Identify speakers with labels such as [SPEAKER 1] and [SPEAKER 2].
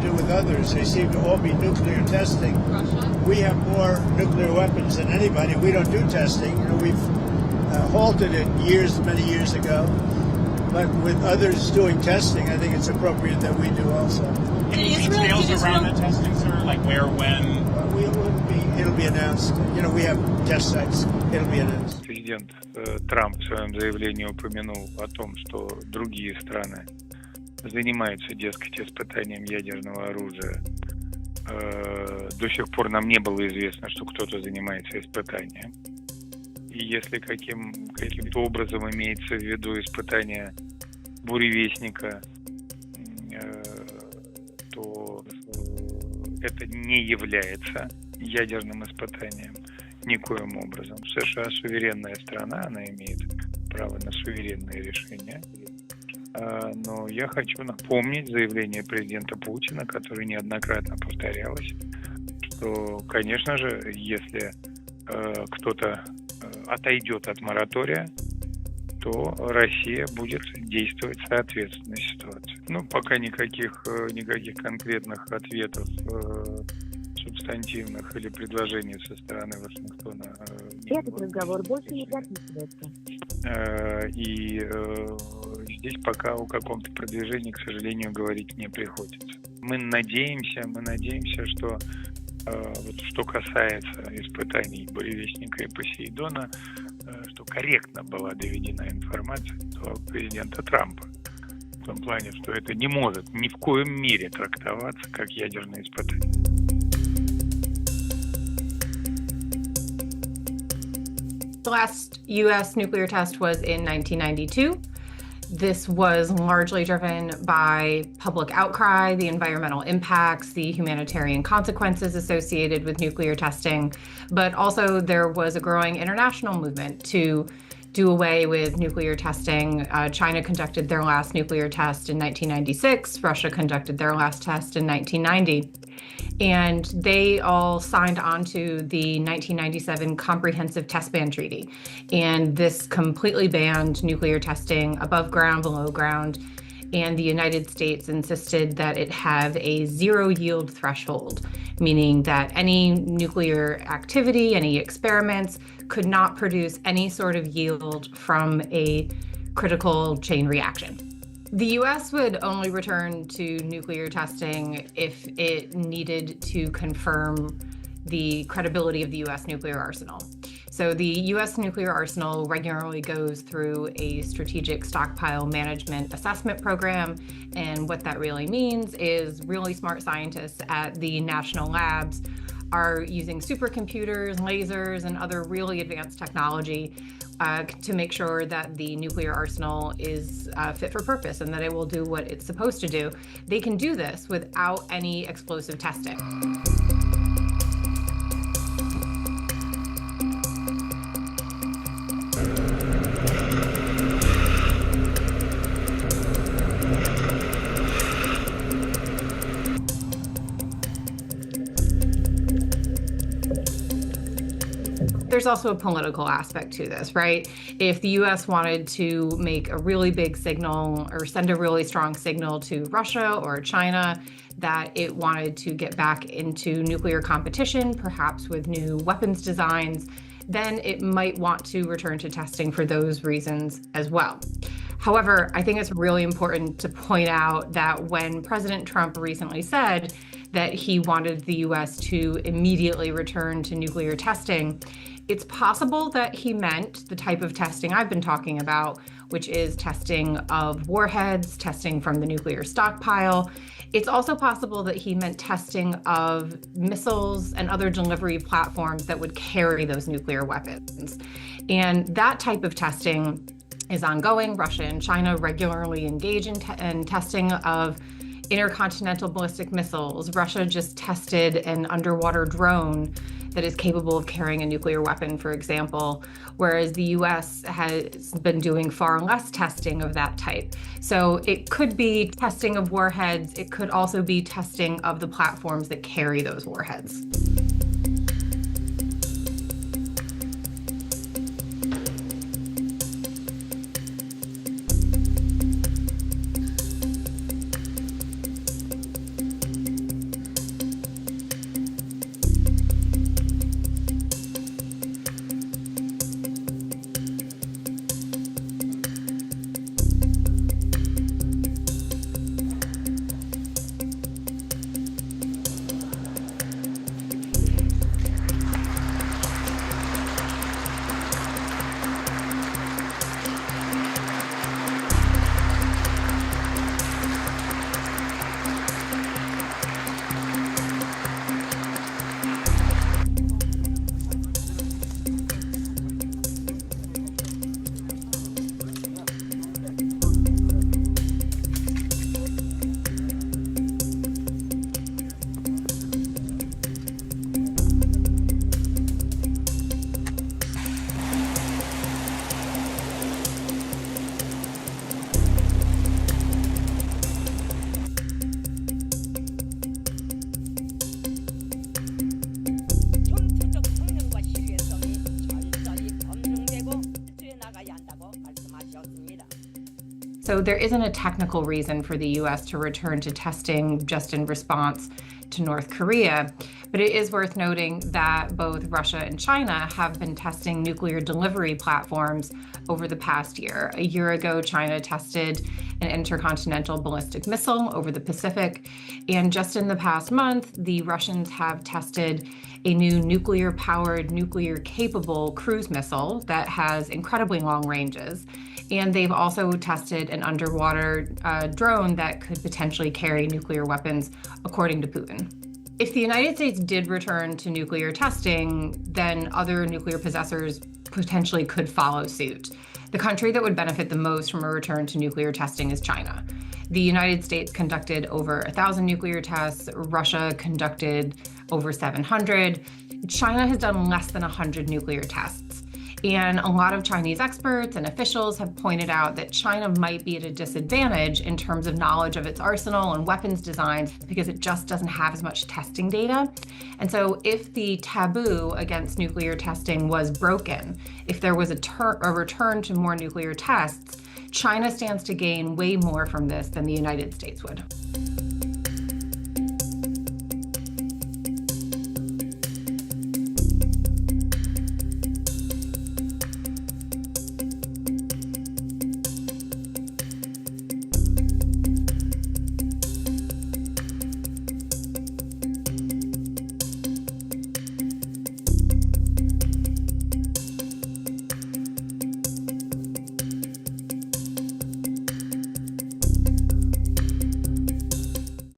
[SPEAKER 1] do with others. They seem to all be nuclear testing.
[SPEAKER 2] Russia?
[SPEAKER 1] We have more nuclear weapons than anybody. We don't do testing. We've halted it many years ago. But with others doing testing, I think it's appropriate that we do also.
[SPEAKER 3] Any details around the testing, sir? Like where, when?
[SPEAKER 1] It'll be announced. We have test sites. It'll be announced.
[SPEAKER 4] Президент Трамп в своем заявлении упомянул о том, что другие страны занимаются, дескать, испытанием ядерного оружия. До сих пор нам не было известно, что кто-то занимается испытанием. И если каким-то образом имеется в виду испытание буревестника, то это не является ядерным испытанием никоим образом. США суверенная страна, она имеет право на суверенные решения. Но я хочу напомнить заявление президента Путина, которое неоднократно повторялось, что, конечно же, если кто-то отойдет от моратория, то Россия будет действовать в соответственной ситуации. Пока никаких конкретных ответов субстантивных или предложений со стороны Вашингтона не
[SPEAKER 5] Этот разговор больше не записывается.
[SPEAKER 4] И здесь пока о каком-то продвижении, к сожалению, говорить не приходится. Мы надеемся, что что касается испытаний буревестника и Посейдона, что корректно была доведена информация до президента Трампа. В том плане, что это не может ни в коем мере трактоваться как ядерное испытание.
[SPEAKER 2] The last U.S. nuclear test was in 1992. This was largely driven by public outcry, the environmental impacts, the humanitarian consequences associated with nuclear testing, but also there was a growing international movement to do away with nuclear testing. China conducted their last nuclear test in 1996. Russia conducted their last test in 1990. And they all signed on to the 1997 Comprehensive Test Ban Treaty. And this completely banned nuclear testing above ground, below ground. And the United States insisted that it have a zero yield threshold, meaning that any nuclear activity, any experiments could not produce any sort of yield from a critical chain reaction. The U.S. would only return to nuclear testing if it needed to confirm the credibility of the U.S. nuclear arsenal. So the U.S. nuclear arsenal regularly goes through a strategic stockpile management assessment program. And what that really means is really smart scientists at the national labs are using supercomputers, lasers, and other really advanced technology to make sure that the nuclear arsenal is fit for purpose and that it will do what it's supposed to do. They can do this without any explosive testing. There's also a political aspect to this, right? If the U.S. wanted to make a really big signal or send a really strong signal to Russia or China that it wanted to get back into nuclear competition, perhaps with new weapons designs, then it might want to return to testing for those reasons as well. However, I think it's really important to point out that when President Trump recently said that he wanted the U.S. to immediately return to nuclear testing, it's possible that he meant the type of testing I've been talking about, which is testing of warheads, testing from the nuclear stockpile. It's also possible that he meant testing of missiles and other delivery platforms that would carry those nuclear weapons. And that type of testing is ongoing. Russia and China regularly engage in testing of intercontinental ballistic missiles. Russia just tested an underwater drone that is capable of carrying a nuclear weapon, for example, whereas the U.S. has been doing far less testing of that type. So it could be testing of warheads. It could also be testing of the platforms that carry those warheads. So there isn't a technical reason for the US to return to testing just in response to North Korea, but it is worth noting that both Russia and China have been testing nuclear delivery platforms over the past year. A year ago, China tested an intercontinental ballistic missile over the Pacific, and just in the past month, the Russians have tested a new nuclear-powered, nuclear-capable cruise missile that has incredibly long ranges. And they've also tested an underwater drone that could potentially carry nuclear weapons, according to Putin. If the United States did return to nuclear testing, then other nuclear possessors potentially could follow suit. The country that would benefit the most from a return to nuclear testing is China. The United States conducted over 1,000 nuclear tests. Russia conducted over 700. China has done less than 100 nuclear tests. And a lot of Chinese experts and officials have pointed out that China might be at a disadvantage in terms of knowledge of its arsenal and weapons designs because it just doesn't have as much testing data. And so if the taboo against nuclear testing was broken, if there was a return to more nuclear tests, China stands to gain way more from this than the United States would.